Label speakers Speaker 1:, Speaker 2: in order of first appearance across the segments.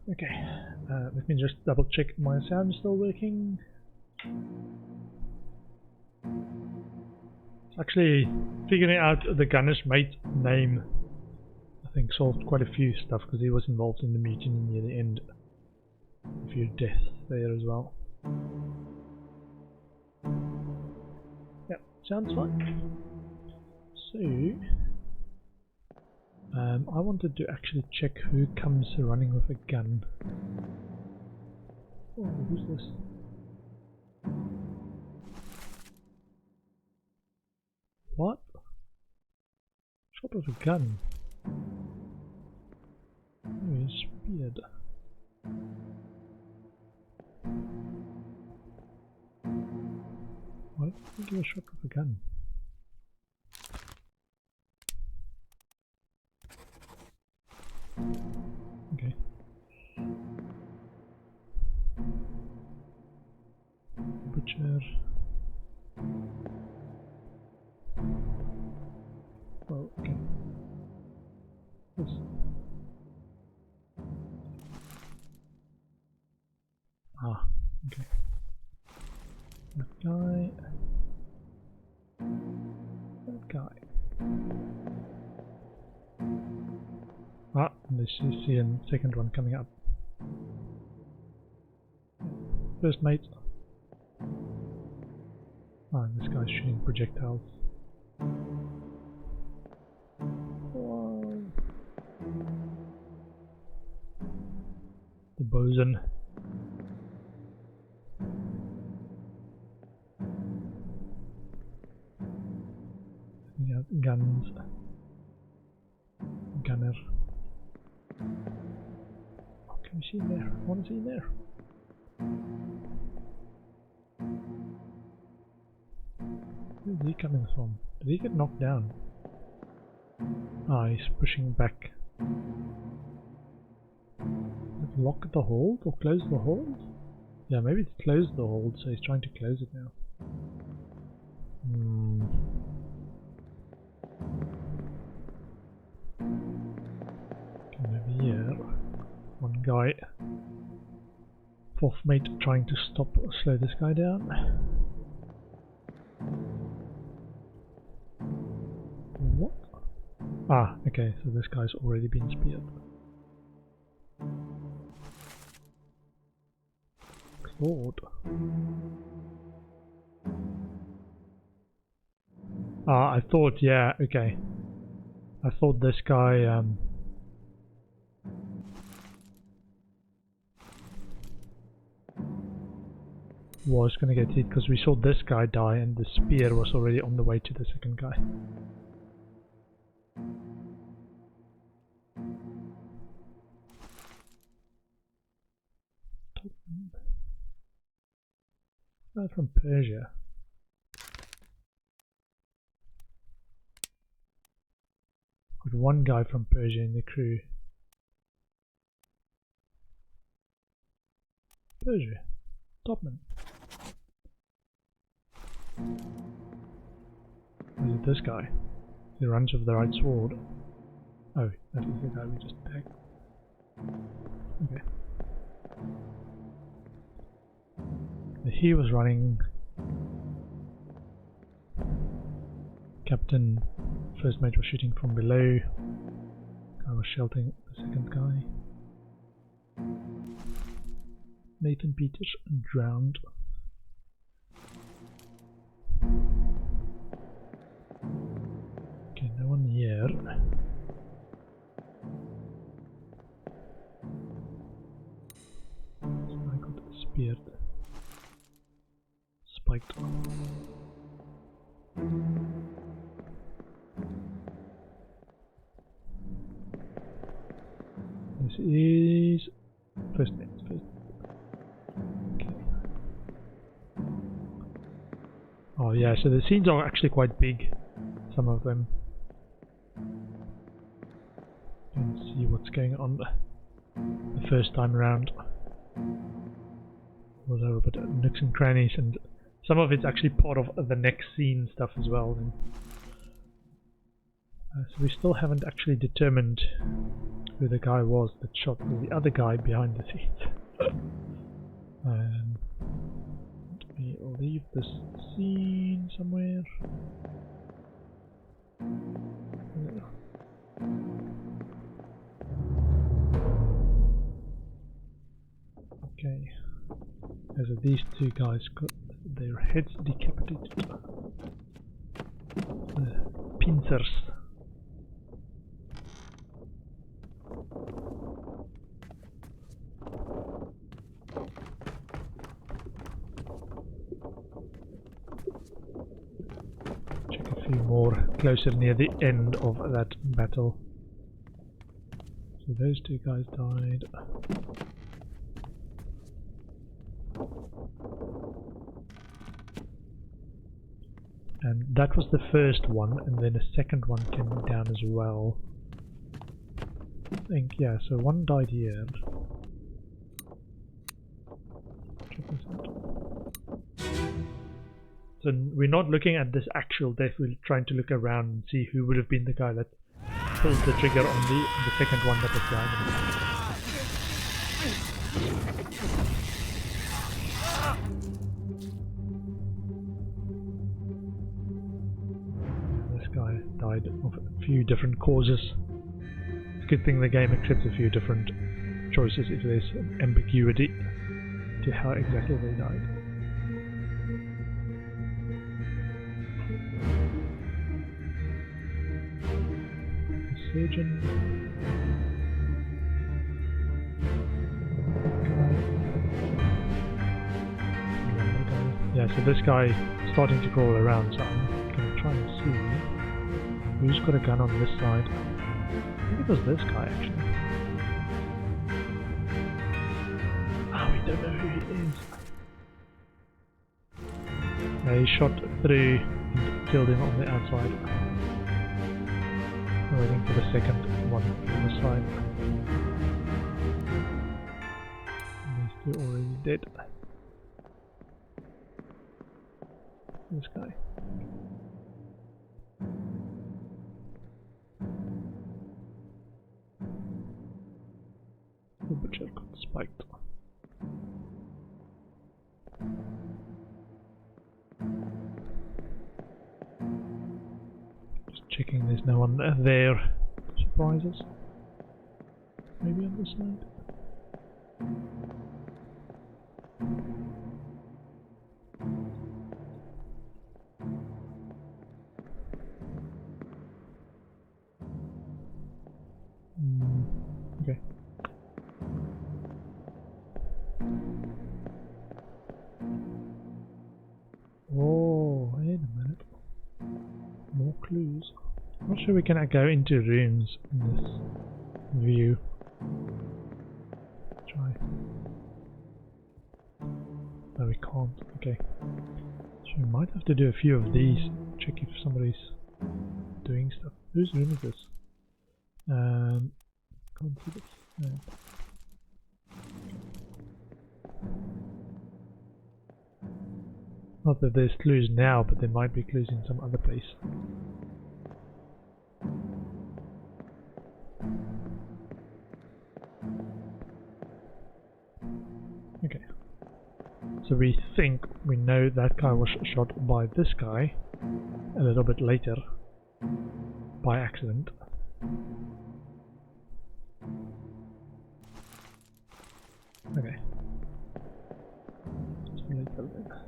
Speaker 1: Okay, let me just double check my sound is still working. Actually, figuring out the gunner's mate name, I think, solved quite a few stuff because he was involved in the mutiny near the end. A few deaths there as well. Yep, sounds fine. So, I wanted to actually check who comes running with a gun. Oh, who's this? What? Shot with a gun. Oh, he's speared. Why did he give a shot with a gun? Okay. Butcher. Oh, okay. This. Ah, okay. That guy. That guy. Ah, this is the second one coming up. First mate. Ah, this guy's shooting projectiles. Whoa. The bosun. Taking out guns. Gunner. Oh, can we see in there? I want to see in there. Where's he coming from? Did he get knocked down? Ah, he's pushing back. Lock the hold or close the hold? Yeah, maybe it's closed the hold, so he's trying to close it now. Come over here. One guy. Fourth mate trying to slow this guy down. What? Ah, okay, so this guy's already been speared. Clawed. Ah, I thought, yeah, okay. I thought this guy, was gonna get hit because we saw this guy die and the spear was already on the way to the second guy. Not from Persia. Got one guy from Persia in the crew. Persia. Topman. Or is it this guy? He runs with the right sword. Oh, that is the guy we just attacked. Okay. He was running. Captain, first mate was shooting from below. I was sheltering the second guy. Nathan Peters drowned. Okay, no one here. So I got speared. Spiked. This is first mate. Okay. Oh yeah, so the scenes are actually quite big. Some of them. You can see what's going on the first time around. Was a little bit of nooks and crannies, and some of it's actually part of the next scene stuff as well. And So we still haven't actually determined who the guy was that shot the other guy behind the seat. Let me leave this scene somewhere. Okay. So these two guys got their heads decapitated. Pincers. Check a few more closer near the end of that battle. So those two guys died. And that was the first one, and then a second one came down as well. I think, yeah, so one died here. Check this out. So we're not looking at this actual death, we're trying to look around and see who would have been the guy that pulled the trigger on the second one that was died. Died of a few different causes. It's a good thing the game accepts a few different choices if there's ambiguity to how exactly they died. The surgeon. Yeah, so this guy is starting to crawl around, so I'm going to try and see who's got a gun on this side. I think it was this guy actually. Oh, we don't know who he is. Yeah, he shot through and killed him on the outside. I'm waiting for the second one on the side. These two already dead. This guy. The butcher got spiked. Just checking there's no one there. Surprises. Maybe on this side. Okay. Oh, wait a minute. More clues. I'm not sure we can go into rooms in this view. Try. No, we can't. Okay. So we might have to do a few of these. Check if somebody's doing stuff. Whose room is this? Can't see this. No. Not that there's clues now, but there might be clues in some other place. Okay. So we think we know that guy was shot by this guy a little bit later by accident. Okay. Just leave that there.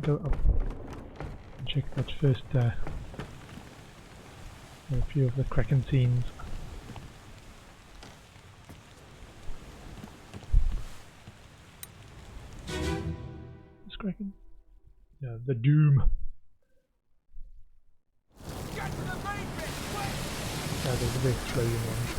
Speaker 1: Go up and check that first a few of the Kraken scenes. This Kraken? Yeah, the Doom. Yeah, there's a big explosion one.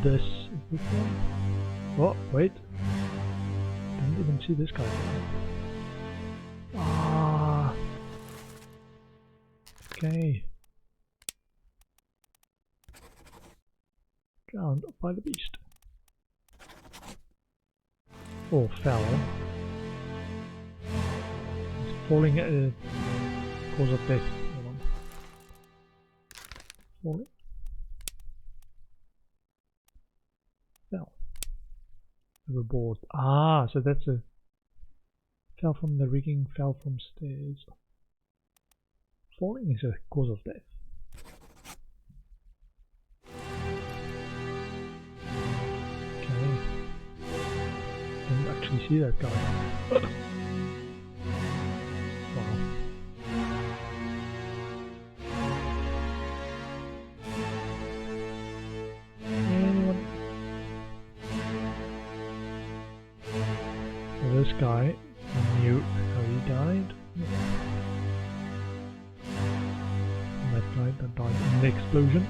Speaker 1: this. Is this one? Oh, wait. Didn't even see this guy. Ah. Okay. Drowned by the beast. Or fell. It's falling at a cause of death. Hold on. Falling. Fell. Overboard. Ah, so that's a fell from the rigging, fell from stairs. Falling is a cause of death. Okay. Didn't actually see that guy. Wow. Anyone? So this guy, I knew how he died. That guy that died in the explosion.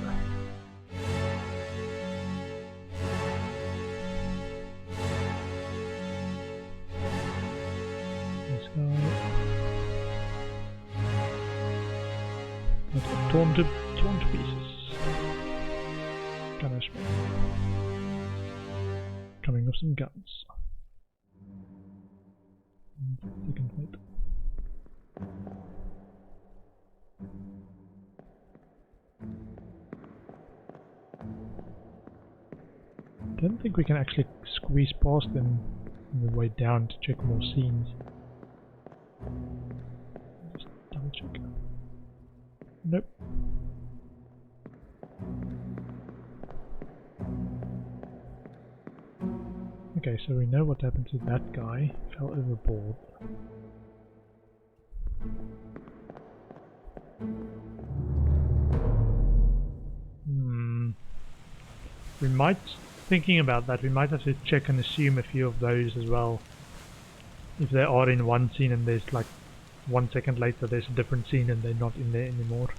Speaker 1: This guy got torn to pieces. Gunner spray. Coming with some guns. Second fight. I don't think we can actually squeeze past them on the way down to check more scenes. Just double check. Nope. Okay, so we know what happened to that guy. Fell overboard. We might, thinking about that, we might have to check and assume a few of those as well. If they are in one scene and there's like 1 second later there's a different scene and they're not in there anymore.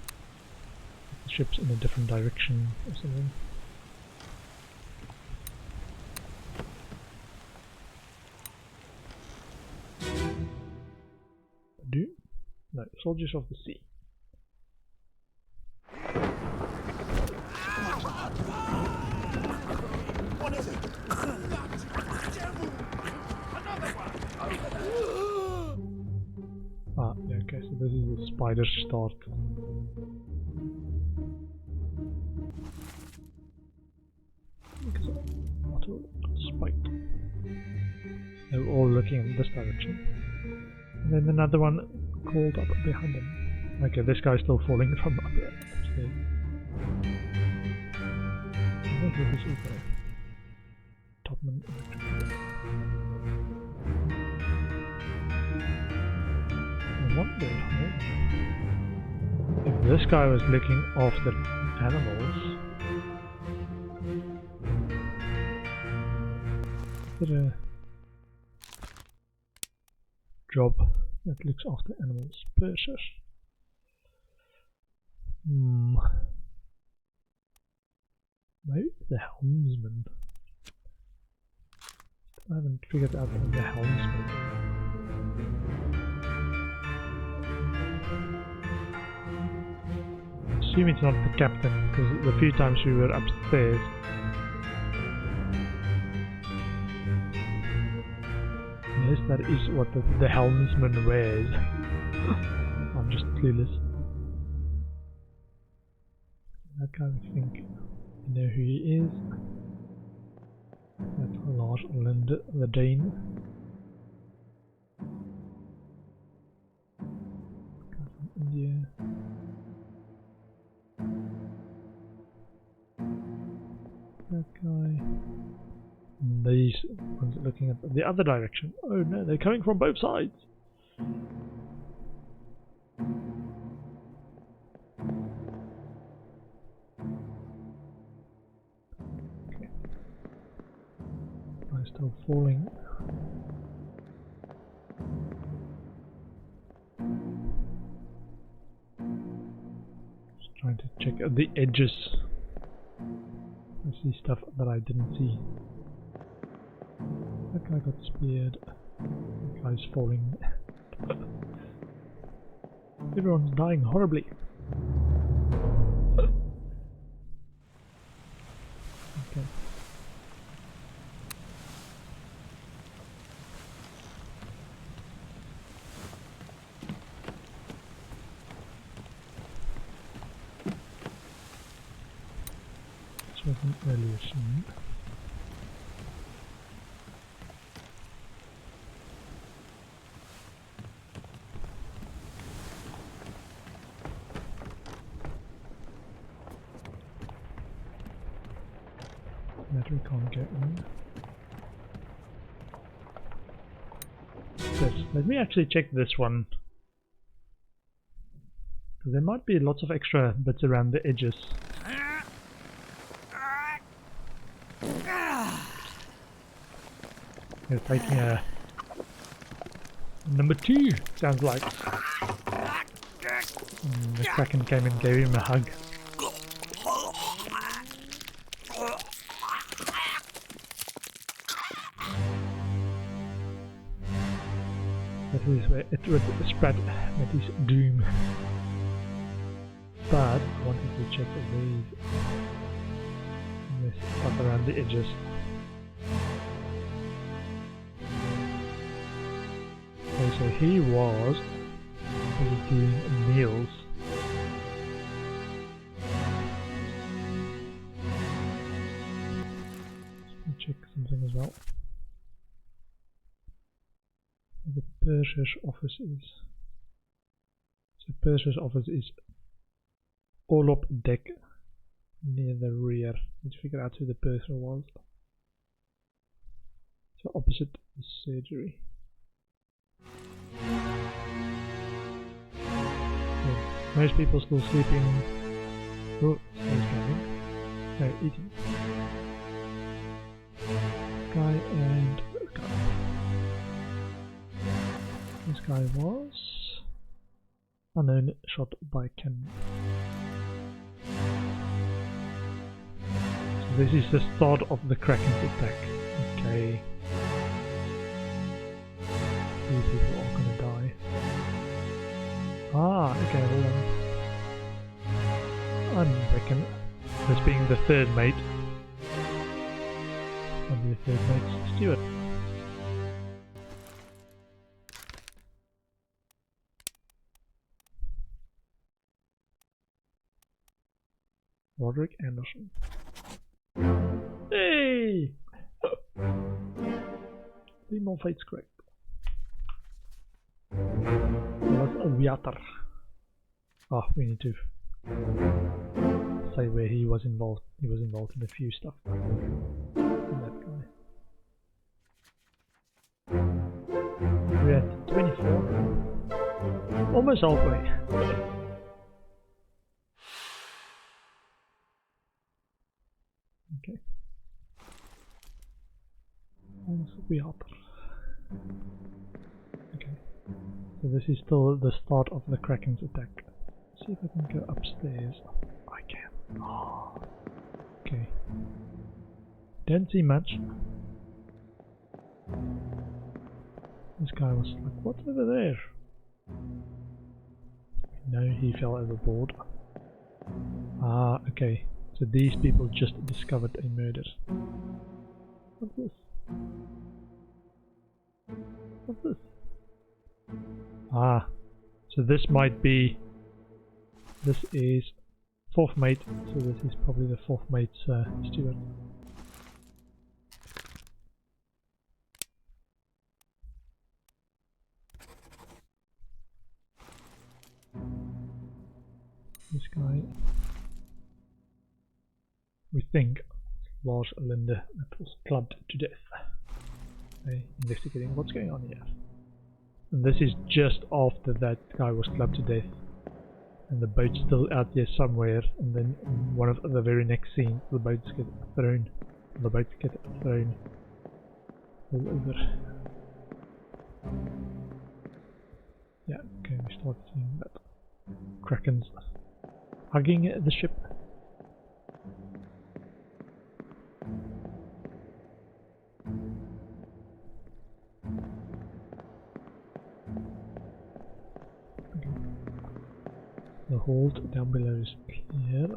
Speaker 1: The ship's in a different direction or something. No, soldiers of the sea.
Speaker 2: What is it?
Speaker 1: Ah, yeah, okay, so this is the spider start. Auto spike. They're all looking in this direction. And then another one called up behind them. Okay, this guy's still falling from up there. Where did this go? Topman. I wonder if this guy was looking after animals. Is it a job that looks after animals? Purser. Maybe the helmsman. I haven't figured out the helmsman. I assume it's not the captain, because the few times we were upstairs, yes, that is what the helmsman wears. I'm just clueless. That guy, I think you know who he is. That's Obra Dinn. Guy from India. That guy. And these ones are looking at the other direction. Oh no, they're coming from both sides. Still falling. Just trying to check out the edges. I see stuff that I didn't see. That guy got speared. That guy's falling. Everyone's dying horribly. Okay. This was an earlier scene. That we can't get in. This. Let me actually check this one. Because there might be lots of extra bits around the edges. They're taking a number 2, sounds like. The Kraken came and gave him a hug. That is where it would spread that is doom. But I wanted to check these stuff around the edges. Okay, so he was doing meals. Let me check something as well. The purser's office is. So purser's office is all up deck near the rear. Let's figure out who the purser was. So opposite the surgery. Yeah. Most people still sleeping. Oh, someone's driving. No, eating. Guy and this guy. This guy was unknown, shot by cannon. So this is the start of the Kraken's attack. Okay. These people are gonna die. Ah, okay, hold on. I reckon this being the third mate. I'll be the third mate's steward. Roderick Anderson. Hey! Three more fights correct. What's a water? Oh, we need to say where he was involved. He was involved in a few stuff. That guy. We're at 24. Almost halfway. Okay. Okay. So this is still the start of the Kraken's attack. Let's see if I can go upstairs. I can. Oh. Okay. Don't see much. This guy was like, what's over there? No, he fell overboard. Ah, okay. So these people just discovered a murder. What's this? What's this? Ah, so this might be... This is fourth mate, so this is probably the fourth mate's steward. This guy, we think, was Linda that was clubbed to death. Okay, investigating what's going on here. And this is just after that guy was clubbed to death. And the boat's still out there somewhere, and then in one of the very next scenes the boats get thrown. The boats get thrown all over. Yeah, okay, we start seeing that. Kraken's hugging the ship. The hold down below is clear.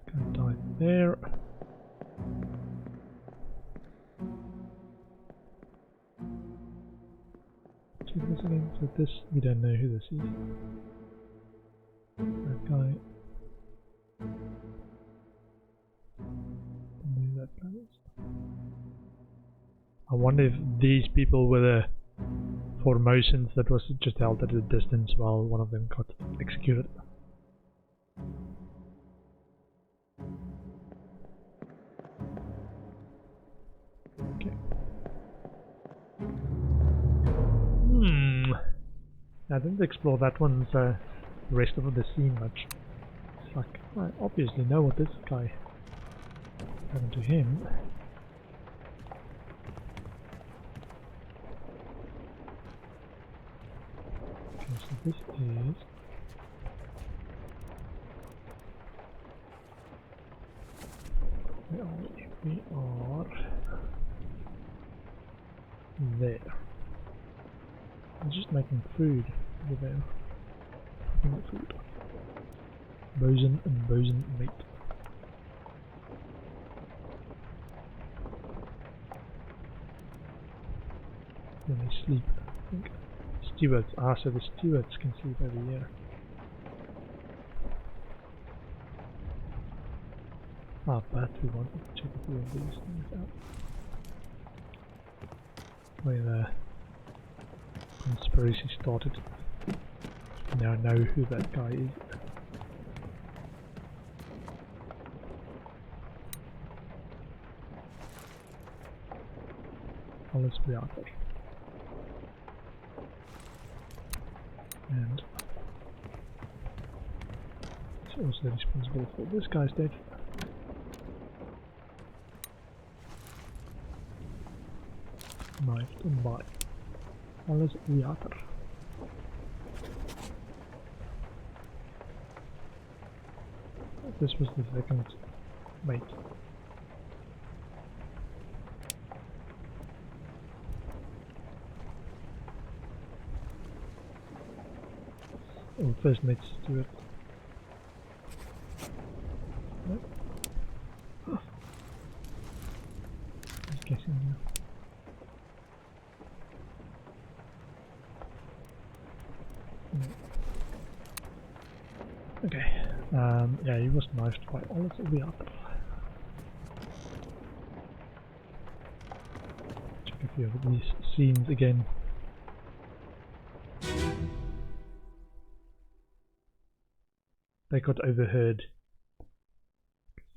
Speaker 1: Can die there. Check this again. So this, we don't know who this is. That guy. Don't know who that guy is. I wonder if these people were the Formotions that was just held at a distance while one of them got executed. Okay. I didn't explore that one's the rest of the scene much. It's like, I obviously know what this guy happened to him. Okay, so this is where are we? We are there. I'm just making food over there. Cooking the food. Bosun and bosun meat. Then they sleep, I think. Stewards. Ah, so the stewards can sleep over here. Ah, but we want to check a few of these things out. Where the conspiracy started. Now I know who that guy is. Alles Beater. And he's also responsible for this guy's death. Knifed and by Alles Beater. This was the second mate. Oh, first mate's Stuart. Nope. Huh. He's guessing now. No. Okay. Yeah, he was knifed by Alles Beater. Check a few of these scenes again. They got overheard.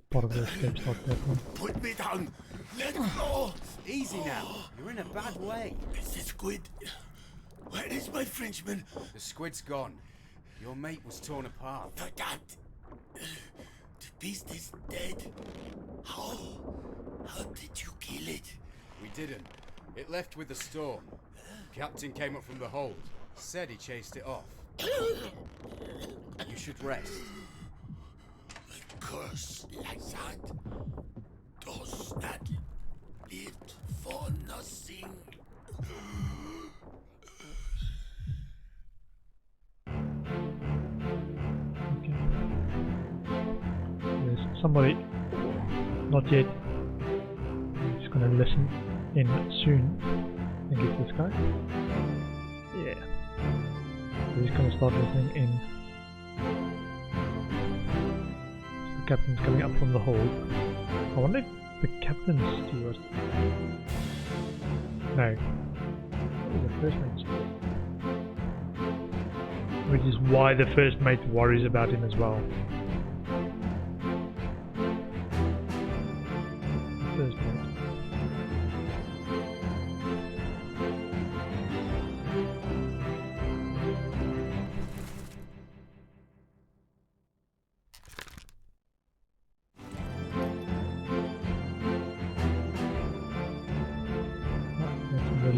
Speaker 1: Part of the escape start that one.
Speaker 2: Put me down! Let go!
Speaker 3: Easy now. You're in a bad way.
Speaker 2: It's the squid. Where is my Frenchman?
Speaker 3: The squid's gone. Your mate was torn apart.
Speaker 2: The cat. The beast is dead. How? How did you kill it?
Speaker 3: We didn't. It left with the storm. Captain came up from the hold. Said he chased it off. You should rest.
Speaker 2: A curse like that does not live for nothing.
Speaker 1: Okay. There's somebody, not yet. He's gonna listen in soon. I think it's this guy. Yeah. So he's gonna start listening in. So the captain's coming up from the hold. I wonder if the captain's steward. No. The first mate's steward. Which is why the first mate worries about him as well. First mate.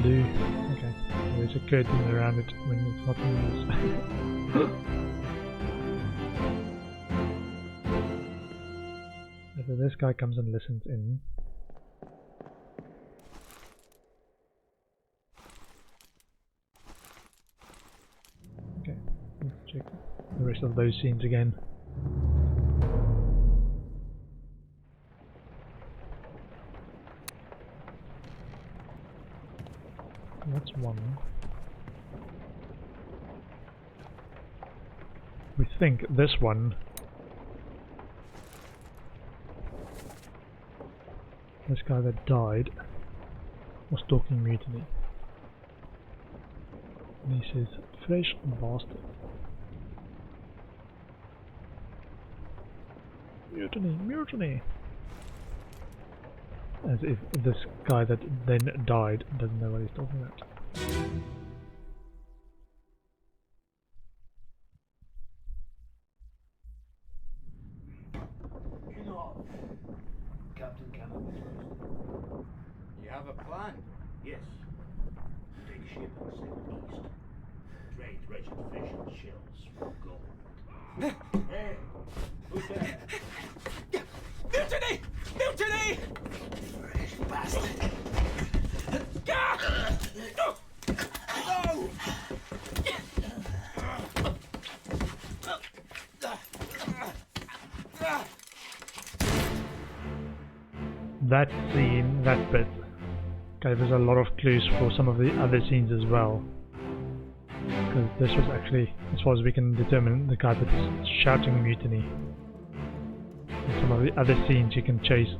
Speaker 1: Loo. Okay, there's a curtain around it when it's not in use. So this guy comes and listens in. context of those scenes again. That's one. We think this one, this guy that died, was talking mutiny. And he says, "Fresh bastard." Mutiny, mutiny! As if this guy that then died doesn't know what he's talking about.
Speaker 2: You know, Captain Campbell was posted.
Speaker 3: You have a plan?
Speaker 2: Yes. Take ship and sail east. Trade wretched fish and shells for gold. Hey, who's there?
Speaker 4: Mutiny! Mutiny!
Speaker 2: Fresh bastard.
Speaker 4: No!
Speaker 1: That scene, that bit, gave us a lot of clues for some of the other scenes as well. Because this was actually, as far as we can determine, the guy that was shouting mutiny. In some of the other scenes you can see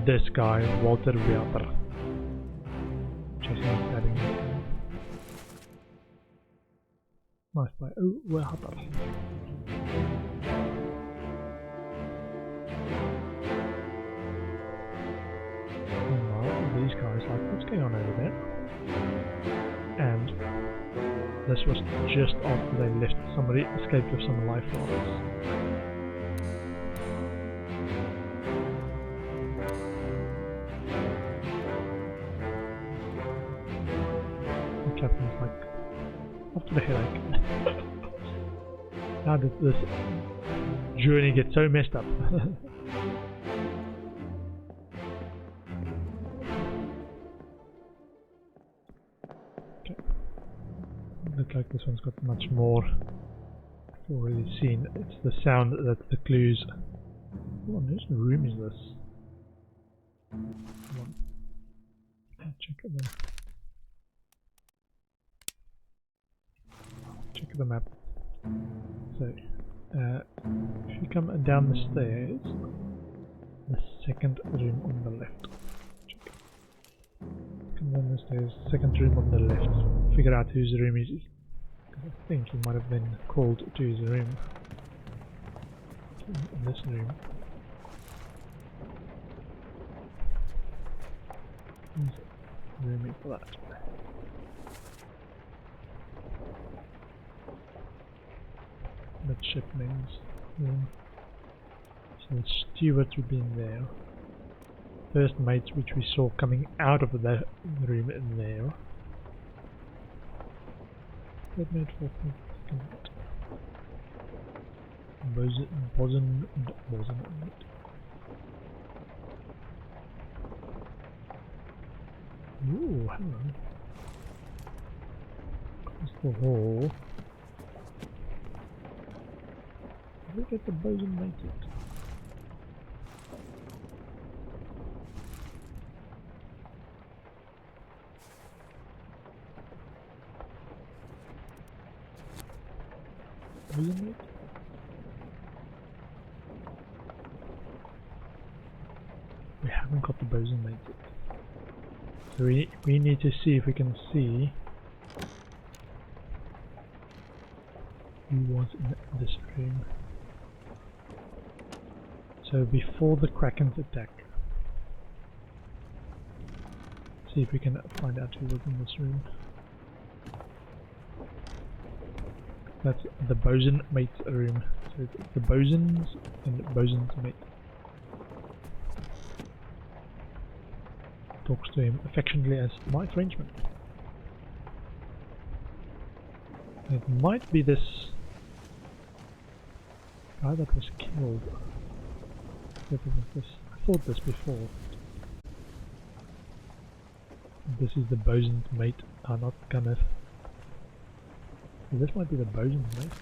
Speaker 1: this guy, Walter Weber, chasing and stabbing mutiny. Nice by Weber. These guys like, what's going on over there? And this was just after they left. Somebody escaped with some life rafts. The captain's like, after the headache. How did this journey get so messed up? Looks like this one's got much more I've already seen. It's the sound that's the clues. What room is this? Come on. Check it then. Check the map. So, if you come down the stairs, the second room on the left. Check. Come down the stairs, second room on the left. Figure out whose room is it. I think he might have been called to his room. In this room. Whose room is that? Midshipman's room. So the steward would be in there. First mates, which we saw coming out of the room in there. Third mate, fourth mate, second mate. Bosun and mate. Ooh, hello. Across the hall. Look at the bosun mate. Bosun mate? We haven't got the bosun mate yet. So we need to see if we can see who was in this room. So before the Kraken's attack, see if we can find out who was in this room. That's the bosun mate's room. So it's the bosons and the bosun's mate. Talks to him affectionately as my Frenchman. It might be this guy that was killed. I thought this before. This is the bosun's mate. Not Gunneth. This might be the bosun's mate.